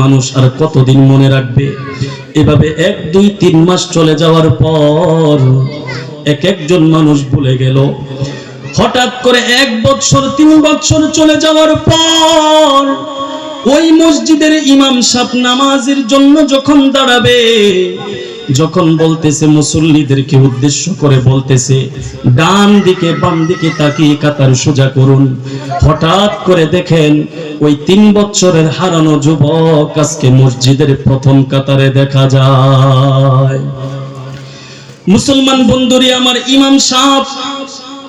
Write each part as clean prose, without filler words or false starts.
মানুষ আর কতদিন মনে রাখবে? এভাবে 1, 2, 3 মাস চলে যাওয়ার পর একজন মানুষ ভুলে গেল। হঠাৎ করে 1 বছর 3 বছর চলে যাওয়ার পর ওই মসজিদের ইমাম সাহেব নামাজের জন্য যখন দাঁড়াবে, যখন বলতেছে, মুসল্লিদেরকে উদ্দেশ্য করে বলতেছে, ডান দিকে বাম দিকে তাকিয়ে কাতার সোজা করুন। হঠাৎ করে দেখেন ওই 3 বছরের হারানো যুবক আজকে মসজিদের প্রথম কাতারে দেখা যায়। মুসলমান বন্ধুরি আমার, ইমাম সাহেব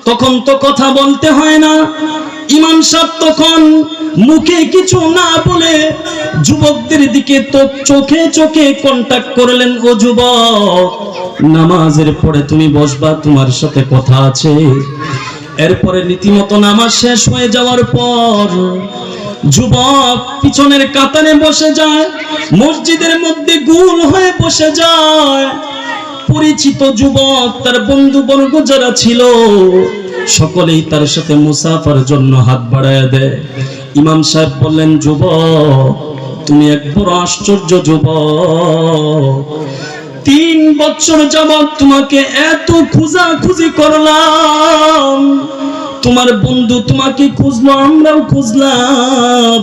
তখন তো কথা বলতে হয় না। ইমাম সাহেব তখন মুখে কিছু না বলে যুবকদের দিকে তো চোখে চোখে কন্টাক্ট করলেন, ও যুবক, নামাজের পরে তুমি বসবা, তোমার সাথে কথা আছে। এরপরে রীতিমতো নামাজ শেষ হয়ে যাওয়ার পর যুবক পিছনের কাতারে বসে যায়, মসজিদের মধ্যে গোল হয়ে বসে যায়। পরিচিত যুবক, তার বন্ধু বর্গ যারা ছিল সকলেই তার সাথে মুসাফার জন্য হাত বাড়ায় দেয়। ইমাম সাহেব বললেন, যুবক, তুমি এক বড় আশ্চর্য যুবক, 3 বছর যাবত তোমাকে এত খোঁজাখুঁজি করলাম, তোমার বন্ধু তোমাকে খুঁজলো, আমরাও খুঁজলাম,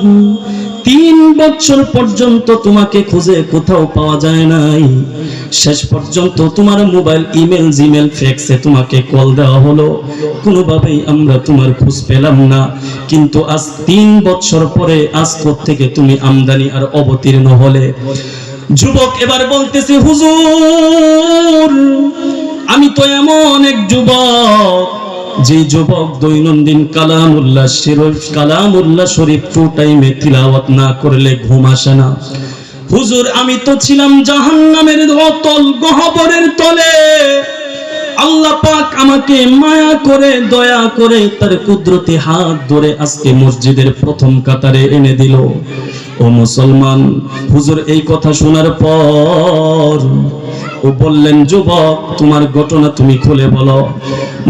3 বছর পর্যন্ত তোমাকে খুঁজে কোথাও পাওয়া যায় নাই। শেষ পর্যন্ত তোমার মোবাইল, ইমেল, জিমেল, ফ্যাক্সে তোমাকে কল দেওয়া হলো, কোনোভাবেই আমরা তোমার খোঁজ পেলাম না। কিন্তু আজ 3 বছর পরে আজ থেকে তুমি আমদানি আর অবতীর্ণ হলে। যুবক এবার বলতেছে, হুজুর, আমি তো এমন এক যুবক, যে যুবক দৈনন্দিন কালামুল্লাহ শরীফ 2 টাইমে তিলাওয়াত না করলে ঘুম আসে না। হুজুর, আমি তো ছিলাম জাহান্নামের অতল গহ্বরের তলে, আল্লাহ পাক আমাকে মায়া করে দয়া করে তার কুদরতি হাত ধরে আজকে মসজিদের প্রথম কাতারে এনে দিল। ও মুসলমান, হুজুর এই কথা শোনার পর ও বললেন, যুবক, তোমার ঘটনা তুমি খুলে বলো।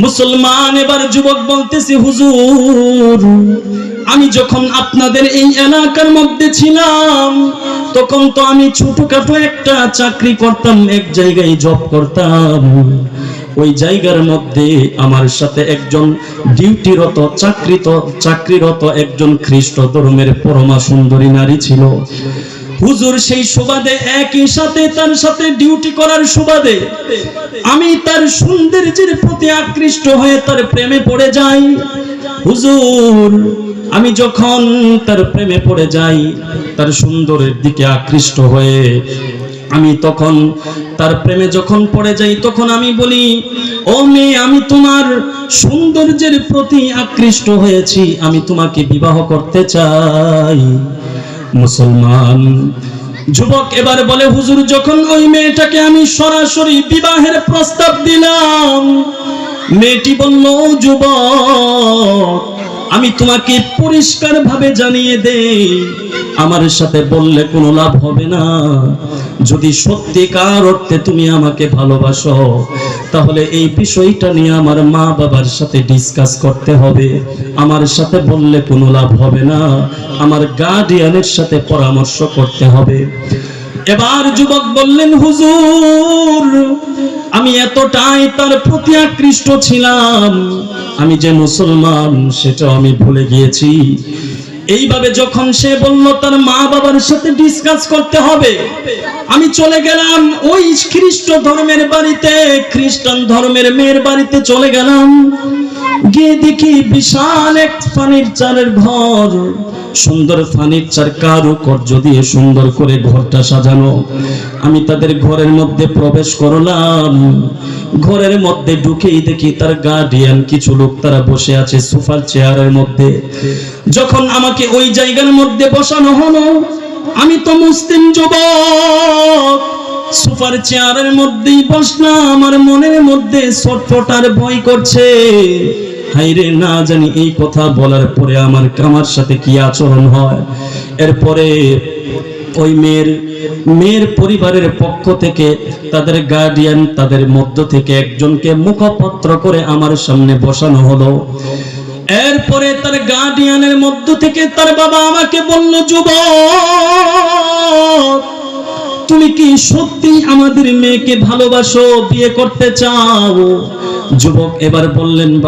মুসলমান এবার যুবক বলতেছে, হুজুর, আমি যখন আপনাদের এই এলাকার মধ্যে ছিলাম তখন তো আমি ছোটখাটো একটা চাকরি করতাম, এক জায়গায় জব করতাম। ওই জায়গার মধ্যে আমার সাথে একজন ডিউটিরত চাকরিরত একজন খ্রিস্ট ধর্মের পরমা সুন্দরী নারী ছিল। হুজুর, সেই সুবাদে একই সাথে তার সাথে ডিউটি করার সুবাদে আমি তার সৌন্দর্যের প্রতি আকৃষ্ট হয়ে তার প্রেমে পড়ে যাই। হুজুর, আমি যখন তার প্রেমে পড়ে যাই, তার সুন্দরের দিকে আকৃষ্ট হয়ে আমি তখন তার প্রেমে যখন পড়ে যাই, তখন আমি বলি, ও মেয়ে, আমি তোমার সৌন্দর্যের প্রতি আকৃষ্ট হয়েছি, আমি তোমাকে বিবাহ করতে চাই। মুসলমান যুবক এবার বলে, হুজুর, যখন ওই মেয়েটাকে আমি সরাসরি বিবাহের প্রস্তাব দিলাম, মেয়েটি বলল, যুবক, আমি তোমাকে পরিষ্কার ভাবে জানিয়ে দেই, আমার সাথে বললে কোনো লাভ হবে না। যদি সত্যিকার অর্থে তুমি আমাকে ভালোবাসো, তাহলে এই বিষয়টা নিয়ে আমার মা বাবার সাথে ডিসকাস করতে হবে। আমার সাথে বললে কোনো লাভ হবে না, আমার গার্ডিয়ানের সাথে পরামর্শ করতে হবে। এবার যুবক বললেন, হুজুর, আমি এতটাই তার প্রতি আকৃষ্ট ছিলাম, আমি যে মুসলমান সেটাও আমি ভুলে গিয়েছি। এইভাবে যখন সে বলল তার মা বাবার সাথে ডিসকাস করতে হবে, আমি চলে গেলাম ওই খ্রিস্ট ধর্মের বাড়িতে, খ্রিস্টান ধর্মের মেয়ের বাড়িতে চলে গেলাম। গিয়ে দেখি বিশাল এক ফার্নিচারের ঘর, সুন্দর ফার্নিচার কারুকার্য দিয়ে সুন্দর করে ঘরটা সাজানো। আমি তাদের ঘরের মধ্যে প্রবেশ করলাম। ঘরের মধ্যে ঢুকেই দেখি তার গার্ডিয়ান কিছু লোক তারা বসে আছে সোফার চেয়ারের মধ্যে। যখন আমাকে ওই জায়গার মধ্যে বসানো হলো, আমি তো মুসলিম যুবক, সোফার চেয়ারের মধ্যেই বসলাম। আমার মনের মধ্যে ছটফটার ভয় করছে, হাইরে, না জানি এই কথা বলার পরে আমার সাথে কি আচরণ হয়। এরপরে ওই মেয়ের পরিবারের পক্ষ থেকে তাদের গার্ডিয়ান, তাদের মধ্য থেকে একজনকে মুখপত্র করে আমার সামনে বসানো হলো। এরপরে তার গার্ডিয়ানের মধ্য থেকে তার বাবা আমাকে বলল, যুবক তুমি কি সত্যি আমাদের মেয়েকে ভালোবাসো, বিয়ে করতে চাও? যুবক এবার বললেন,